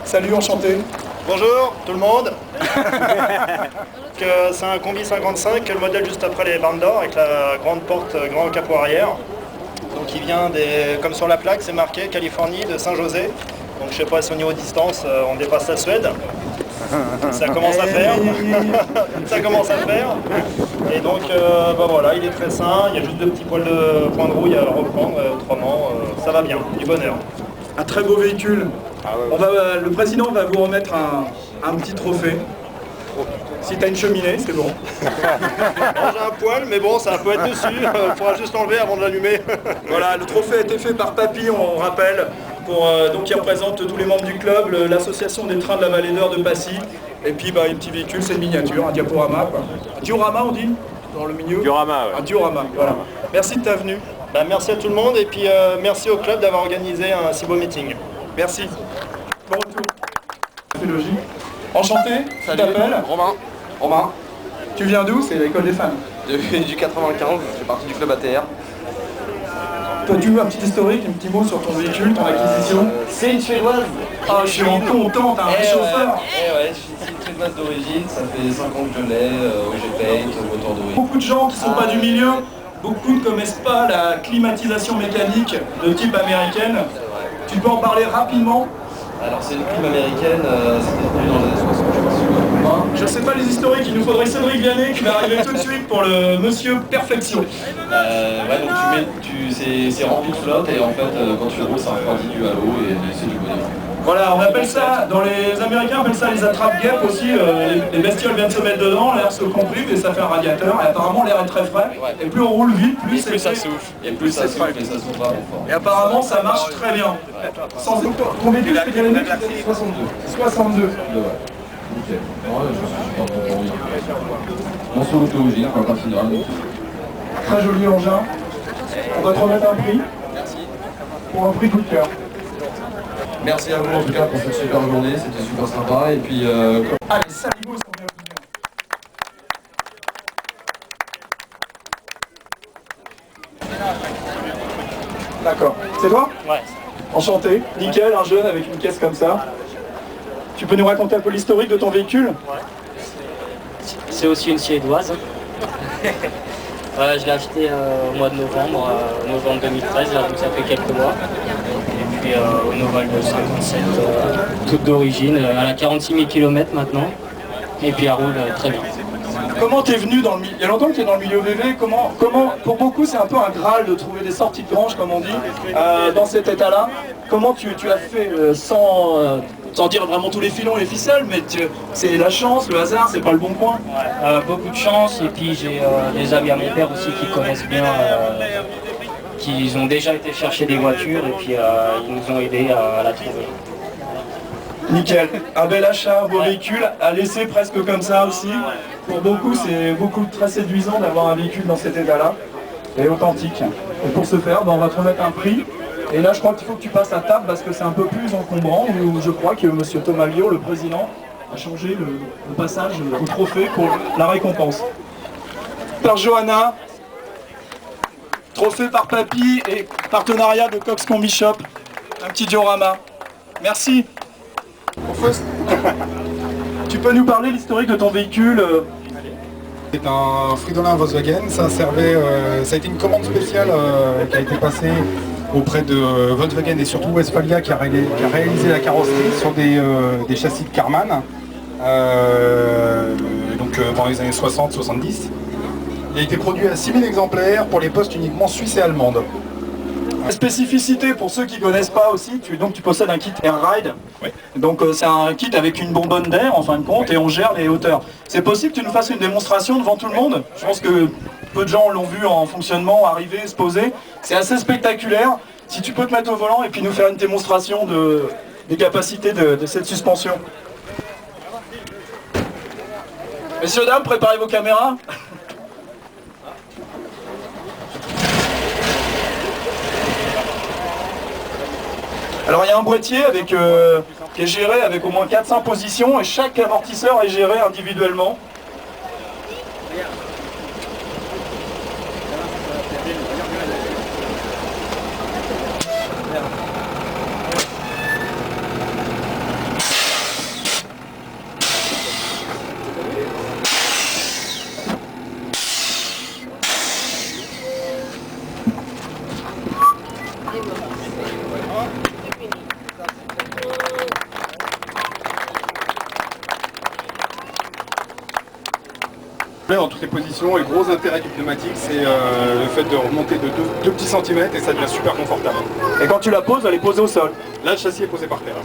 Salut, enchanté. Bonjour tout le monde. C'est un combi 55, le modèle juste après les bandes d'or avec la grande porte, grand capot arrière. Donc il vient comme sur la plaque, c'est marqué Californie de Saint-José. Donc je sais pas si au niveau distance on dépasse la Suède. Ça commence à faire. Ça commence à faire. Et donc voilà, il est très sain, il y a juste 2 petits points de rouille à reprendre, autrement ça va bien, du bonheur. Un très beau véhicule. Le président va vous remettre un petit trophée. Si t'as une cheminée, c'est bon. Bon, j'ai un poil, mais bon, ça peut être dessus. Il faudra juste l'enlever avant de l'allumer. Voilà, le trophée a été fait par Papy, on rappelle, donc qui représente tous les membres du club, l'association des trains de la Vallée d'Or de Passy. Et puis un petit véhicule, c'est une miniature, un diaporama, quoi. Un diorama, on dit, dans le milieu. Diorama, ouais. Un diorama, voilà. Merci de ta venue. Merci à tout le monde et puis merci au club d'avoir organisé un si beau meeting. Merci. Bon retour. C'est logique. Enchanté, tu t'appelles Romain. Romain. Tu viens d'où? C'est l'école des femmes. Du 95, je fais partie du club ATR. Toi, tu veux un petit historique, un petit mot sur ton véhicule, ton acquisition? C'est une suédoise. Ah, je suis content, t'as un vrai chauffeur. Ouais, c'est une suédoise d'origine, ça fait 5 ans que je l'ai, OG Paint, moteur d'origine. Beaucoup de gens qui ne sont pas du milieu, beaucoup ne connaissent pas la climatisation mécanique de type américaine. Tu peux en parler rapidement? Alors c'est une clim américaine, c'était produit dans les années 60, je pense. Je ne sais pas les historiques, il nous faudrait Cédric Vianney qui va arriver tout de suite pour le monsieur perfection. Ouais, donc c'est rempli de flotte et en fait quand tu roules ça refroidit du halo et c'est du bonheur. Voilà, on appelle ça, les Américains appellent ça les attrape-guêpes aussi, les bestioles viennent se mettre dedans, l'air se comprime et ça fait un radiateur, et apparemment l'air est très frais, et plus on roule vite, plus ça souffle, et plus ça souffle et ça souffle vraiment fort. Et apparemment ça marche très bien. Sans ton véhicule, c'était quelle année? 62. 62. Ouais. Nickel. Ouais, je suis super content. Mon solo d'origine, on va continuer. Très joli engin. On va te remettre un prix. Merci. Pour un prix coup de cœur. Merci à vous en tout cas pour cette super journée, c'était super sympa et puis Allez, Saligo, ils sont bienvenus. D'accord. C'est toi? Ouais. Enchanté. Nickel, un jeune avec une caisse comme ça. Tu peux nous raconter un peu l'historique de ton véhicule? C'est aussi une suédoise. Je l'ai acheté au mois de novembre, novembre 2013, là, donc ça fait quelques mois. Et puis au Noval de 57, toute d'origine, elle a 46 000 km maintenant. Et puis elle roule très bien. Comment t'es venu dans le milieu? Il y a longtemps que tu es dans le milieu VV. Comment, pour beaucoup, c'est un peu un graal de trouver des sorties de grange, comme on dit, dans cet état-là. Comment tu as fait sans dire vraiment tous les filons et les ficelles, mais c'est la chance, le hasard, c'est pas le bon point. Beaucoup de chance, et puis j'ai des amis à mon père aussi qui connaissent bien, qui ont déjà été chercher des voitures, et puis ils nous ont aidés à la trouver. Nickel. Un bel achat, un beau véhicule, à laisser presque comme ça aussi. Pour beaucoup, c'est très séduisant d'avoir un véhicule dans cet état-là, et authentique. Et pour ce faire, on va te remettre un prix. Et là, je crois qu'il faut que tu passes à table parce que c'est un peu plus encombrant. Où je crois que M. Thomas Liot, le président, a changé le passage au trophée pour la récompense. Par Johanna, trophée par Papy et partenariat de Cox Combi Shop. Un petit diorama. Merci. Tu peux nous parler l'historique de ton véhicule? C'est un Fridolin Volkswagen, ça a été une commande spéciale qui a été passée auprès de Volkswagen et surtout Westphalia qui a réalisé la carrosserie sur des châssis de Karmann dans les années 60-70. Il a été produit à 6000 exemplaires pour les postes uniquement suisses et allemandes. La spécificité pour ceux qui ne connaissent pas aussi, tu possèdes un kit Air Ride. Oui. Donc c'est un kit avec une bonbonne d'air en fin de compte, oui. Et on gère les hauteurs. C'est possible que tu nous fasses une démonstration devant tout le monde? Je pense que peu de gens l'ont vu en fonctionnement, arriver, se poser. C'est assez spectaculaire. Si tu peux te mettre au volant et puis nous faire une démonstration des capacités de cette suspension. Messieurs, dames, préparez vos caméras. Alors il y a un boîtier qui est géré avec au moins 400 positions et chaque amortisseur est géré individuellement. Dans toutes les positions, et le gros intérêt du pneumatique, c'est le fait de remonter de 2 petits centimètres et ça devient super confortable. Et quand tu la poses, elle est posée au sol. Là, le châssis est posé par terre.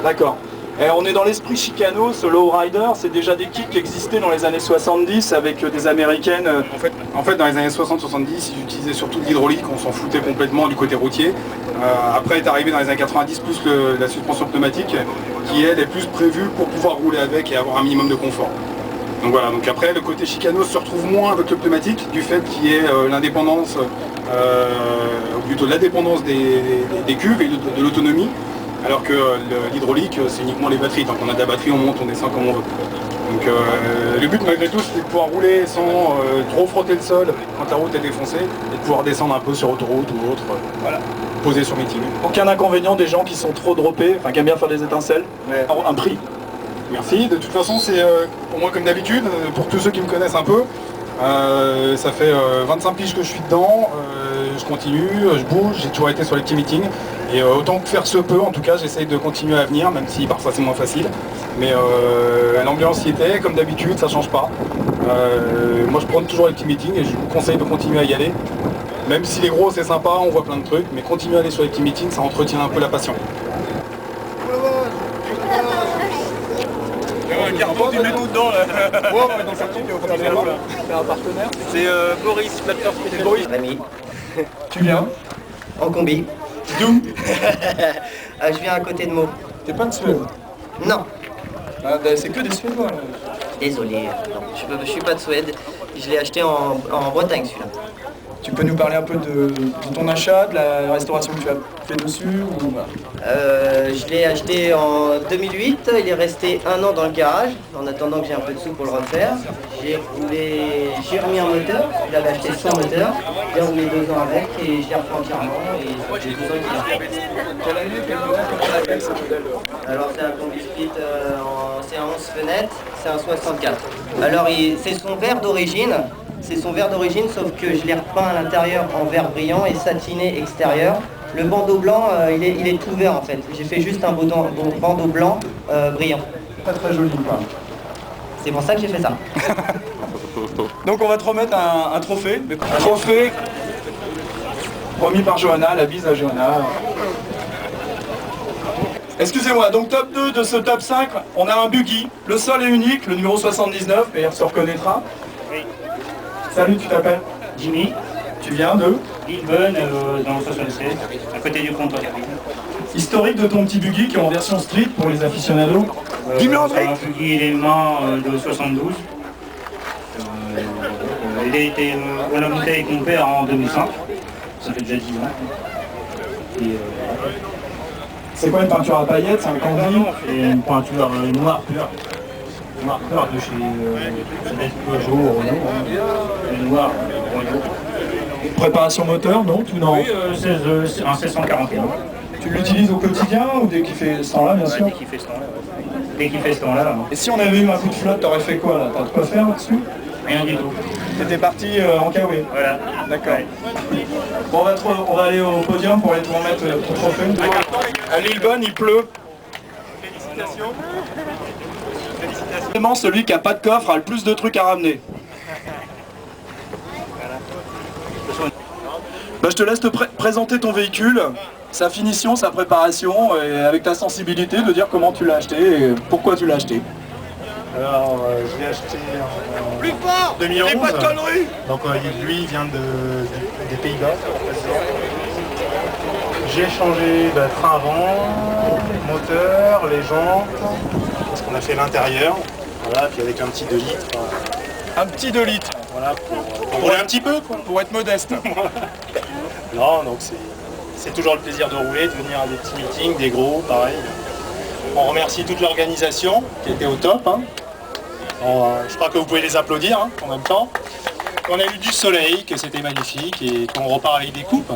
D'accord. Et on est dans l'esprit Chicano, ce lowrider, c'est déjà des kits qui existaient dans les années 70 avec des américaines. En fait, dans les années 60-70, ils utilisaient surtout de l'hydraulique, on s'en foutait complètement du côté routier. Après est arrivé dans les années 90 plus la suspension pneumatique, qui elle est plus prévue pour pouvoir rouler avec et avoir un minimum de confort. Donc voilà, donc après le côté Chicano se retrouve moins avec le pneumatique, du fait qu'il y ait l'indépendance, ou plutôt la dépendance des cuves et de l'autonomie. Alors que l'hydraulique, c'est uniquement les batteries. Tant qu'on a de la batterie, on monte, on descend comme on veut. Donc le but malgré tout, c'est de pouvoir rouler sans trop frotter le sol quand la route est défoncée et de pouvoir descendre un peu sur autoroute ou autre, voilà, poser sur meeting. Aucun inconvénient des gens qui sont trop droppés, enfin qui aiment bien faire des étincelles, mais un prix. Merci, de toute façon c'est pour moi comme d'habitude, pour tous ceux qui me connaissent un peu, ça fait 25 piges que je suis dedans, je continue, je bouge, j'ai toujours été sur les petits meetings. Et autant que faire se peut, en tout cas, j'essaye de continuer à venir, même si parfois c'est moins facile. Mais l'ambiance y était, comme d'habitude, ça change pas. Moi je prends toujours les petits meetings et je vous conseille de continuer à y aller. Même si les gros c'est sympa, on voit plein de trucs, mais continuer à aller sur les petits meetings, ça entretient un peu la passion. Tu mets tout dedans là. C'est un partenaire. C'est Boris, plateforme. C'est Boris. Ami. Tu viens En combi. D'où? Je viens à côté de Meaux. T'es pas de Suède? Non. Ah, c'est que des Suédois là. Désolé, non, je suis pas de Suède. Je l'ai acheté en Bretagne celui-là. Tu peux nous parler un peu de ton achat, de la restauration que tu as fait dessus ou... Je l'ai acheté en 2008, il est resté 1 an dans le garage, en attendant que j'ai un peu de sous pour le refaire. J'ai remis un moteur, je l'avais acheté sans moteur, j'ai roulé 2 ans avec et je l'ai refait entièrement et j'ai 2 ans qu'il a. Quelle année, comment on appelle ce modèle? Alors c'est un combi split, c'est un 11 fenêtres, c'est un 64. Alors c'est son verre d'origine. C'est son verre d'origine, sauf que je l'ai repeint à l'intérieur en verre brillant et satiné extérieur. Le bandeau blanc, il est tout vert en fait. J'ai fait juste un bandeau blanc brillant. Pas très joli quoi. C'est pour ça que j'ai fait ça. Donc on va te remettre un trophée. Un trophée promis par Johanna, la bise à Johanna. Excusez-moi, donc top 2 de ce top 5, on a un buggy. Le sol est unique, le numéro 79, et on se reconnaîtra. Oui. Salut, tu t'appelles? Jimmy, Tu viens de? Lillebonne, dans le 76, à côté du comptoir. Historique de ton petit buggy qui est en version street pour les aficionados. C'est un buggy élément de 72. Il a été remonté avec mon père en 2005. Ça fait déjà 10 ans. Et, C'est quoi une peinture à paillettes? C'est un candy? c'est une peinture noire pure. Noir pur de chez ça doit être Peugeot, Renault. Noir, Renault. Préparation moteur, non? Tu non? Oui, c'est un 1641. Tu l'utilises au quotidien ou dès qu'il fait ce temps-là, bien sûr? Dès qu'il fait ce temps-là. Dès qu'il fait ce temps-là. Et si on avait eu un coup de flotte, t'aurais fait quoi là? T'as de quoi faire là-dessus? Rien du tout. T'étais parti en Kawaii. Voilà. D'accord. Bon, on va aller au podium pour aller te remettre ton trophée. À Lillebonne, il pleut. Félicitations. Félicitations. Celui qui n'a pas de coffre a le plus de trucs à ramener. Bah, je te laisse te présenter ton véhicule, sa finition, sa préparation, et avec ta sensibilité de dire comment tu l'as acheté et pourquoi tu l'as acheté. Alors, je l'ai acheté en 2011. Donc lui, il vient des Pays-Bas. J'ai changé frein avant, moteur, les jantes, parce qu'on a fait l'intérieur. Voilà, puis avec un petit 2 litres. Un petit 2 litres. Voilà, Pour rouler un petit peu, quoi, pour être modeste. Non, donc c'est toujours le plaisir de rouler, de venir à des petits meetings, des gros, pareil. On remercie toute l'organisation qui était au top. Hein. Je crois que vous pouvez les applaudir hein, en même temps. On a eu du soleil, que c'était magnifique et qu'on repart avec des coupes.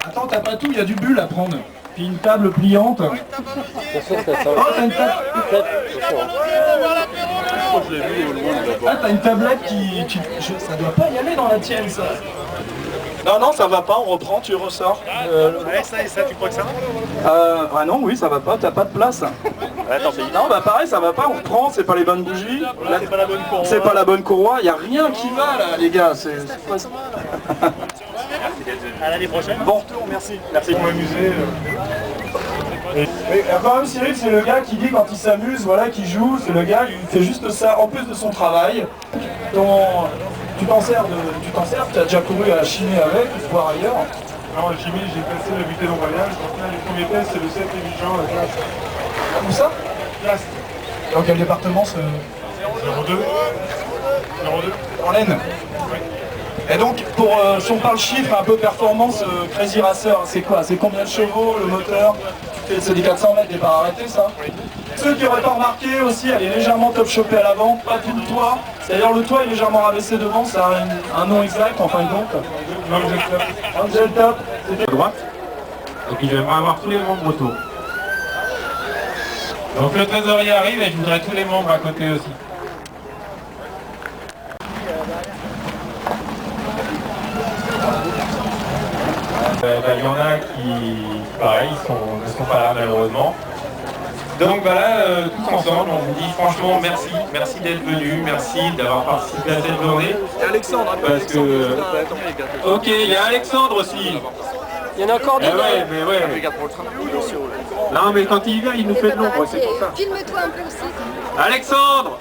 Attends, t'as pas tout, il y a du bulle à prendre. Puis une table pliante. Oh, t'as une table. Ah, t'as une tablette ça doit pas y aller dans la tienne, ça. Non, non, ça va pas, on reprend, tu ressors. Ouais, ça et ça, tu crois que ça va? Ah non, oui, ça va pas, t'as pas de place. Ouais, tant pis. Non, bah pareil, ça va pas, on reprend, c'est pas les bonnes bougies. C'est pas la bonne courroie. C'est pas la bonne courroie, y a rien qui va là, les gars. C'est pas ça. À l'année prochaine. Bon retour, merci. Merci pour m'amuser. Quand même, Cyril, c'est le gars qui dit quand il s'amuse, voilà, qui joue, c'est le gars, il fait juste ça en plus de son travail. Tu t'en sers, tu as déjà couru à la chimie avec, voire ailleurs. Non, en chimie, j'ai passé la butée d'embrayage. Donc là, les premiers tests, c'est le 7 et 8 juin, la classe. Où ça? Classe Dans quel département ce... 02. 02. En laine. Et donc, si on parle chiffres, un peu performance, Crazy Racer, c'est quoi? C'est combien de chevaux, le moteur? C'est des 400 mètres, départ arrêté, ça? Ceux qui n'auraient pas remarqué aussi, elle est légèrement top chopée à l'avant, pas tout le toit. C'est-à-dire le toit est légèrement rabaissé devant, ça a un nom exact en fin de compte. Angel Top. À droite. Et puis j'aimerais avoir tous les membres autour. Donc le trésorier arrive et je voudrais tous les membres à côté aussi. Il y en a qui, pareil, ne sont pas là malheureusement. Donc voilà, tous ensemble, on vous dit franchement merci d'être venus, merci d'avoir participé à cette journée. Et Alexandre, parce que... Ok, il y a Alexandre aussi. Il y en a encore d'autres. Ouais, mais ouais. Non mais quand il vient, il nous fait de l'ombre, c'est pour ça. Filme-toi un peu aussi. Alexandre.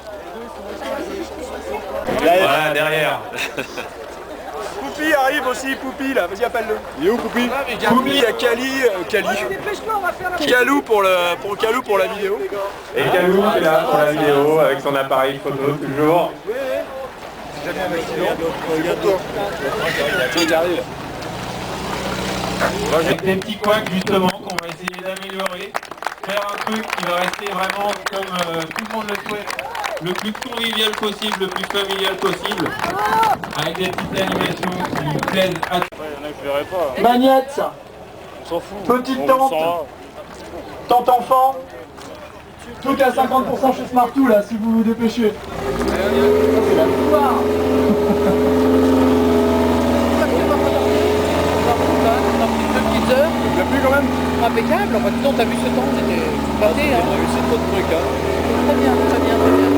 Voilà, derrière. Poupi arrive aussi, Poupi là, vas-y appelle-le. Il est où Poupi? Poupi, il y a Cali. Calou pour la vidéo. Et Calou qui est là pour la vidéo avec son appareil photo toujours. Avec des petits couacs justement qu'on va essayer d'améliorer. Faire un truc qui va rester vraiment comme tout le monde le souhaite. Le plus convivial possible, le plus familial possible. Avec des petites animations qui plaisent à tous. Magnette. Petite tente. Tente enfant. Tout à 50% chez Smartou là, si vous vous dépêchez. C'est la victoire. Il a plu quand même. Impeccable, enfin dis donc t'as vu ce temps, c'était pâté hein. C'est trop de trucs hein. Très bien, très bien, très bien.